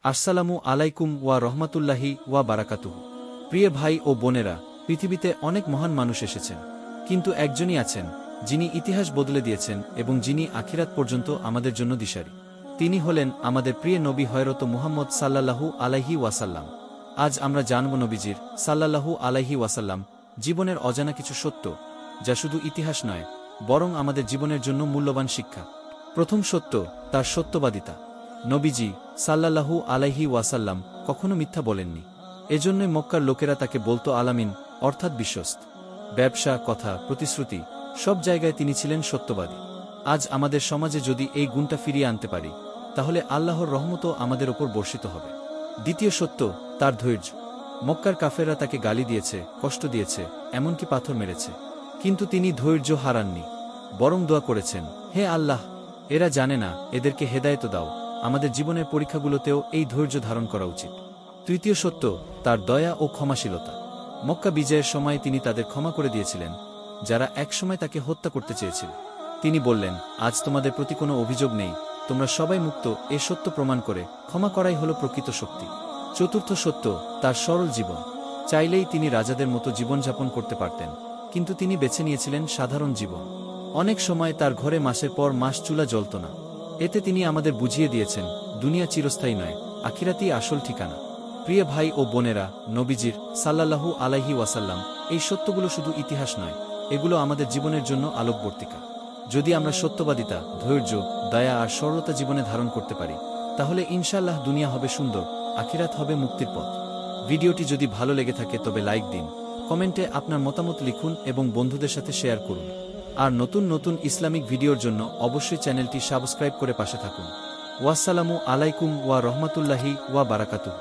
আসসালামু আলাইকুম ওয়া রহমাতুল্লাহি ওয়া বারাকাতুহু। প্রিয় ভাই ও বোনেরা, পৃথিবীতে অনেক মহান মানুষ এসেছেন, কিন্তু একজনই আছেন যিনি ইতিহাস বদলে দিয়েছেন এবং যিনি আখিরাত পর্যন্ত আমাদের জন্য দিশারি। তিনি হলেন আমাদের প্রিয় নবী হযরত মুহাম্মদ সাল্লাল্লাহু আলাইহি ওয়াসাল্লাম। আজ আমরা জানব নবীজির সাল্লাল্লাহু আলাইহি ওয়াসাল্লাম জীবনের অজানা কিছু সত্য, যা শুধু ইতিহাস নয়, বরং আমাদের জীবনের জন্য মূল্যবান শিক্ষা। প্রথম সত্য, তার সত্যবাদিতা। নবীজি সাল্লাল্লাহু আলাইহি ওয়াসাল্লাম কখনো মিথ্যা বলেননি। এজন্যই মক্কার লোকেরা তাকে বলতো আলামিন, অর্থাৎ বিশ্বস্ত। ব্যবসা, কথা, প্রতিশ্রুতি, সব জায়গায় তিনি ছিলেন সত্যবাদী। আজ আমাদের সমাজে যদি এই গুণটা ফিরিয়ে আনতে পারি, তাহলে আল্লাহর রহমতও আমাদের ওপর বর্ষিত হবে। দ্বিতীয় সত্য, তার ধৈর্য। মক্কার কাফেররা তাকে গালি দিয়েছে, কষ্ট দিয়েছে, এমনকি পাথর মেরেছে, কিন্তু তিনি ধৈর্য হারাননি, বরং দোয়া করেছেন, হে আল্লাহ, এরা জানে না, এদেরকে হেদায়েত দাও। আমাদের জীবনের পরীক্ষাগুলোতেও এই ধৈর্য ধারণ করা উচিত। তৃতীয় সত্য, তার দয়া ও ক্ষমাশীলতা। মক্কা বিজয়ের সময় তিনি তাদের ক্ষমা করে দিয়েছিলেন, যারা একসময় তাকে হত্যা করতে চেয়েছিল। তিনি বললেন, আজ তোমাদের প্রতি কোনো অভিযোগ নেই, তোমরা সবাই মুক্ত। এ সত্য প্রমাণ করে ক্ষমা করাই হল প্রকৃত শক্তি। চতুর্থ সত্য, তার সরল জীবন। চাইলেই তিনি রাজাদের মতো জীবনযাপন করতে পারতেন, কিন্তু তিনি বেছে নিয়েছিলেন সাধারণ জীবন। অনেক সময় তার ঘরে মাসের পর মাস চুলা জ্বলত না। এতে তিনি আমাদের বুঝিয়ে দিয়েছেন, দুনিয়া চিরস্থায়ী নয়, আখিরাতই আসল ঠিকানা। প্রিয় ভাই ও বোনেরা, নবীজির সাল্লাল্লাহু আলাইহি ওয়াসাল্লাম এই সত্যগুলো শুধু ইতিহাস নয়, এগুলো আমাদের জীবনের জন্য আলোকবর্তিকা। যদি আমরা সত্যবাদিতা, ধৈর্য, দয়া আর সরলতা জীবনে ধারণ করতে পারি, তাহলে ইনশাআল্লাহ দুনিয়া হবে সুন্দর, আখিরাত হবে মুক্তির পথ। ভিডিওটি যদি ভালো লেগে থাকে তবে লাইক দিন, কমেন্টে আপনার মতামত লিখুন এবং বন্ধুদের সাথে শেয়ার করুন। আর নতুন নতুন ইসলামিক ভিডিওর জন্য অবশ্যই চ্যানেলটি সাবস্ক্রাইব করে পাশে থাকুন। ওয়াসসালামু আলাইকুম ওয়া রহমাতুল্লাহি ওয়া বারাকাতুহু।